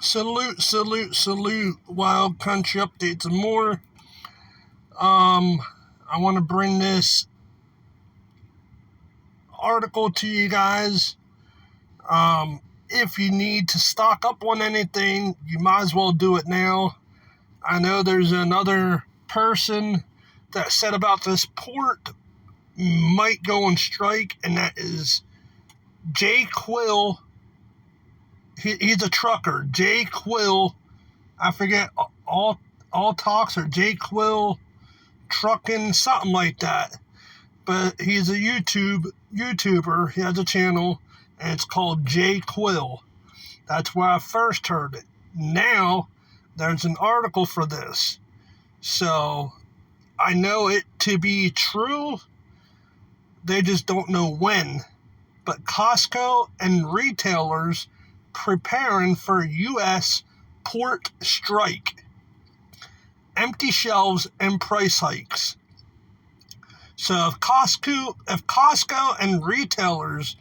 Salute, Wild Country Updates and more. I want to bring this article to you guys. If you need to stock up on anything, you might as well do it now. I know there's another person that said about this port might go on strike, and that is Jay Quill. He's a trucker. Jay Quill, I forget, all talks or Jay Quill trucking, something like that. But he's a YouTuber. He has a channel, and it's called Jay Quill. That's where I first heard it. Now, there's an article for this. So, I know it to be true. They just don't know when. But Costco and retailers preparing for U.S. port strike. Empty shelves and price hikes. So if Costco and retailers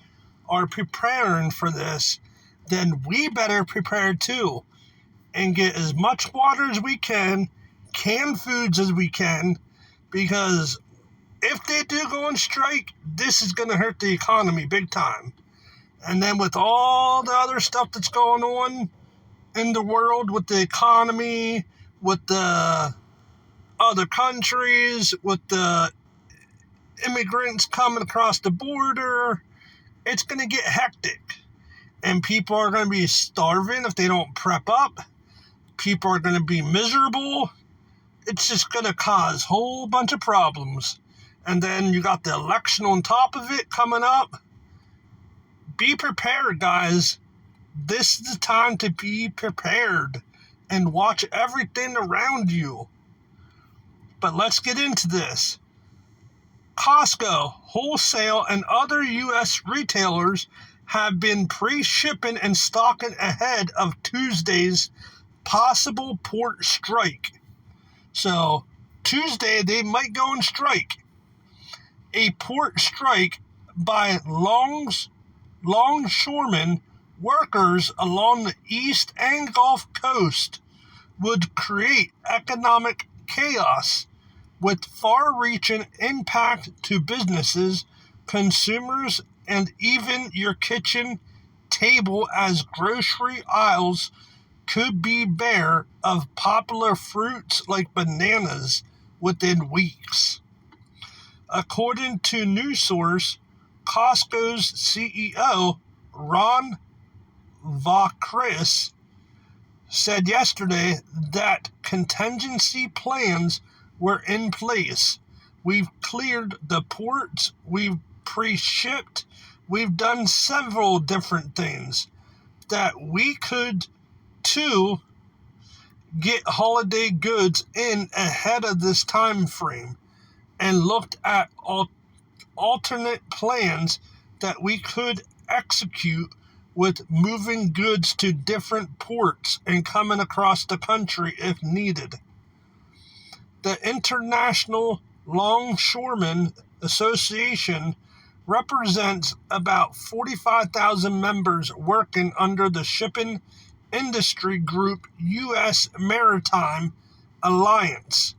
are preparing for this, then we better prepare too and get as much water as we can, canned foods as we can, because if they do go on strike, this is going to hurt the economy big time. And then with all the other stuff that's going on in the world with the economy, with the other countries, with the immigrants coming across the border, it's going to get hectic. And people are going to be starving if they don't prep up. People are going to be miserable. It's just going to cause a whole bunch of problems. And then you got the election on top of it coming up. Be prepared, guys. This is the time to be prepared and watch everything around you. But let's get into this. Costco, wholesale, and other U.S. retailers have been pre-shipping and stocking ahead of Tuesday's possible port strike. So, Tuesday, they might go on strike. A port strike by longshoremen workers along the East and Gulf Coast would create economic chaos with far-reaching impact to businesses, consumers, and even your kitchen table, as grocery aisles could be bare of popular fruits like bananas within weeks. According to news source, Costco's CEO, Ron Vachris, said yesterday that contingency plans were in place. We've cleared the ports, we've pre-shipped, we've done several different things that we could, too, get holiday goods in ahead of this time frame, and looked at alternate plans that we could execute with moving goods to different ports and coming across the country if needed. The International Longshoremen Association represents about 45,000 members working under the shipping industry group U.S. Maritime Alliance,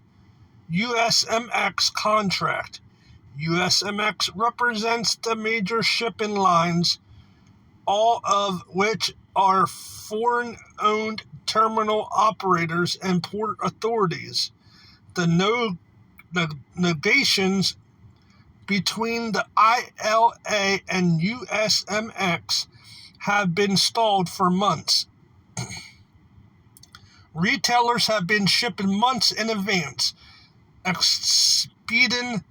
USMX contract. USMX represents the major shipping lines, all of which are foreign-owned terminal operators and port authorities. The negotiations between the ILA and USMX have been stalled for months. Retailers have been shipping months in advance, expediting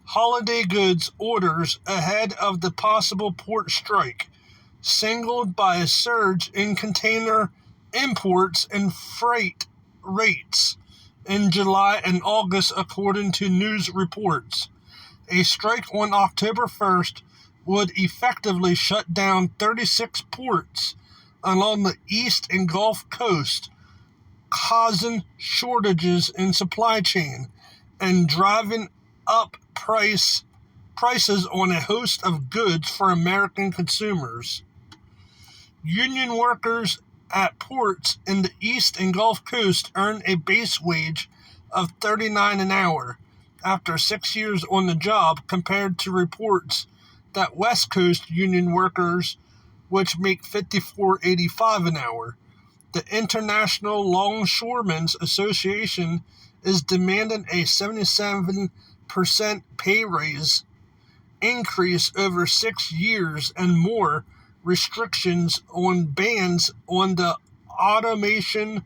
holiday goods orders ahead of the possible port strike, signaled by a surge in container imports and freight rates in July and August, according to news reports. A strike on October 1st would effectively shut down 36 ports along the East and Gulf Coast, causing shortages in supply chain and driving up prices on a host of goods for American consumers. Union workers at ports in the East and Gulf Coast earn a base wage of $39 an hour after 6 years on the job, compared to reports that West Coast union workers, which make $54.85 an hour. The International Longshoremen's Association is demanding a 77% pay raise increase over 6 years and more restrictions on bans on the automation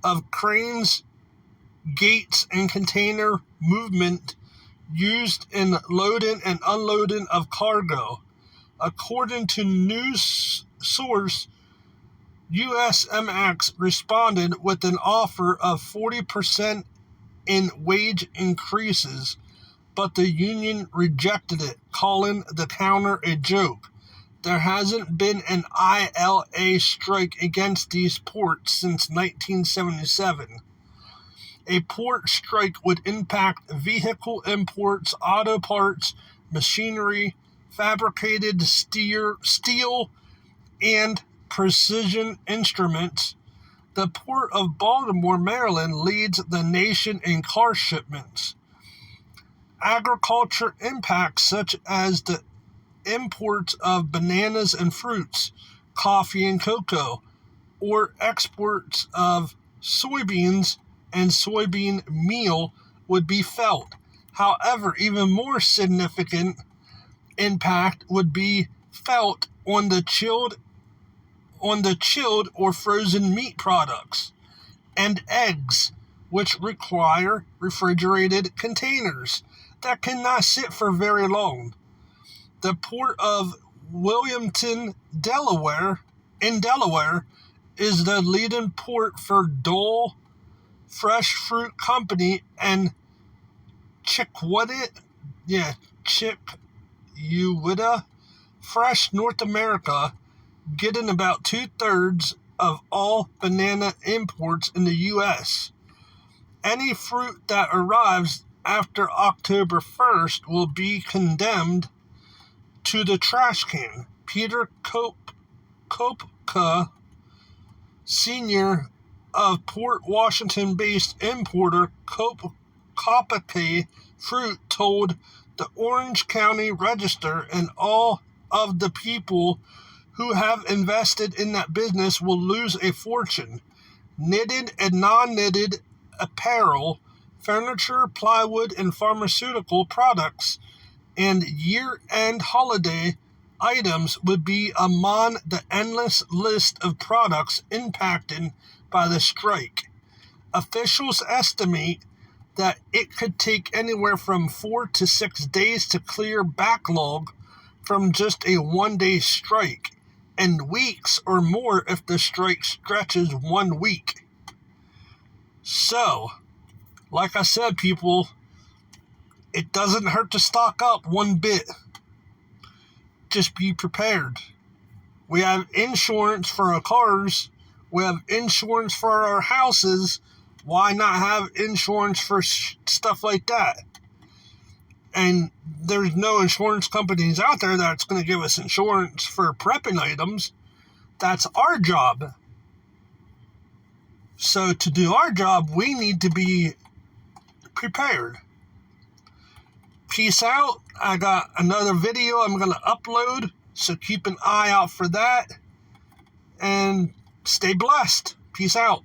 of cranes, gates, and container movement used in loading and unloading of cargo. According to news source, USMX responded with an offer of 40% in wage increases, but the union rejected it, calling the counter a joke. There hasn't been an ILA strike against these ports since 1977. A port strike would impact vehicle imports, auto parts, machinery, fabricated steel, and precision instruments. The Port of Baltimore, Maryland leads the nation in car shipments. Agriculture impacts such as the imports of bananas and fruits, coffee and cocoa, or exports of soybeans and soybean meal would be felt. However, even more significant impact would be felt on the chilled or frozen meat products and eggs, which require refrigerated containers that cannot sit for very long. The Port of Wilmington, Delaware, is the leading port for Dole Fresh Fruit Company and Chiquita Fresh North America, getting about 2/3 of all banana imports in the U.S. Any fruit that arrives after October 1st will be condemned to the trash can. Peter Kopka, Sr. of Port Washington-based importer Kopka Fruit, told the Orange County Register, and all of the people who have invested in that business will lose a fortune. Knitted and non-knitted apparel, furniture, plywood, and pharmaceutical products, and year-end holiday items would be among the endless list of products impacted by the strike. Officials estimate that it could take anywhere from 4 to 6 days to clear backlog from just a one-day strike, and weeks or more if the strike stretches 1 week. So, like I said, people, it doesn't hurt to stock up one bit. Just be prepared. We have insurance for our cars. We have insurance for our houses. Why not have insurance for stuff like that? And there's no insurance companies out there that's going to give us insurance for prepping items. That's our job. So to do our job, we need to be prepared. Peace out. I got another video I'm going to upload, so keep an eye out for that. And stay blessed. Peace out.